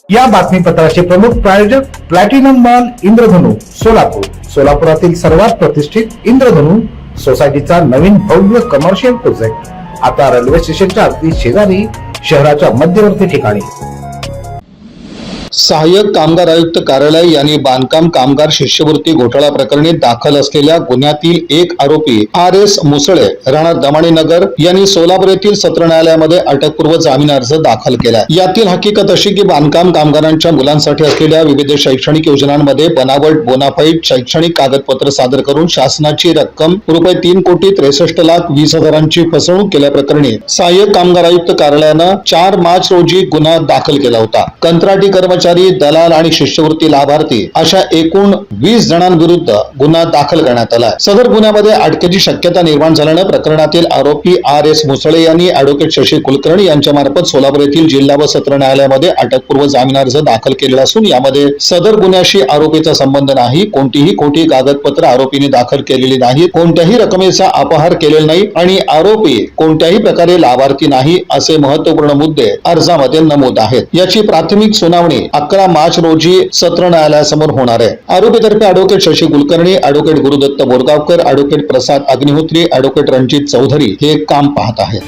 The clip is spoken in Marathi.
या बातमीपत्राचे प्रमुख प्रायोजक प्लॅटिनम मॉल इंद्रधनु सोलापूर. सोलापुरातील सर्वात प्रतिष्ठित इंद्रधनु सोसायटीचा नवीन भव्य कमर्शियल प्रोजेक्ट आता रेल्वे स्टेशनच्या अगदी शेजारी शहराच्या मध्यवर्ती ठिकाणी. सहाय्यक कामगार आयुक्त कार्यालय यांनी बांधकाम कामगार शिष्यवृत्ती घोटाळा प्रकरणी दाखल असलेल्या गुन्ह्यातील एक आरोपी RS मुसळे राहणार दमाणी नगर यांनी सोलापूर येथील सत्र न्यायालयामध्ये अटकपूर्व जामीन अर्ज दाखल केला. यातील हकीकत अशी की बांधकाम कामगारांच्या मुलांसाठी असलेल्या विविध शैक्षणिक योजनांमध्ये बनावट बोनाफाईड शैक्षणिक कागदपत्र सादर करून शासनाची रक्कम ₹3,63,20,000ची फसवणूक केल्याप्रकरणी सहाय्यक कामगार आयुक्त कार्यालयानं 4 मार्च रोजी गुन्हा दाखल केला होता. कंत्राटी कर्मचारी, दलाल आणि शिष्यवृत्ती लाभार्थी अशा एकूण 20 जणांविरुद्ध गुन्हा दाखल करण्यात आला. सदर गुन्ह्यामध्ये अटकेची शक्यता निर्माण झाल्यानं प्रकरणातील आरोपी RS मुसळे यांनी ॲडव्होकेट शशी कुलकर्णी यांच्या मार्फत सोलापूर येथील जिल्हा व सत्र न्यायालयामध्ये अटकपूर्व जामीन अर्ज दाखल केलेला असून यामध्ये सदर गुन्ह्याशी आरोपीचा संबंध नाही, कोणतीही खोटी कागदपत्र आरोपीने दाखल केलेली नाहीत, कोणत्याही रकमेचा अपहार केलेला नाही आणि आरोपी कोणत्याही प्रकारे लाभार्थी नाही असे महत्त्वपूर्ण मुद्दे अर्जामध्ये नमूद आहेत. याची प्राथमिक सुनावणी 11 मार्च रोजी सत्र न्यायालयासमोर होणार आहे. आरोपीतर्फे advocate Shashi Kulkarni, advocate Gurudatt Borgaonkar, advocate Prasad Agnihotri, advocate Ranjit Chaudhari हे काम पाहत आहेत.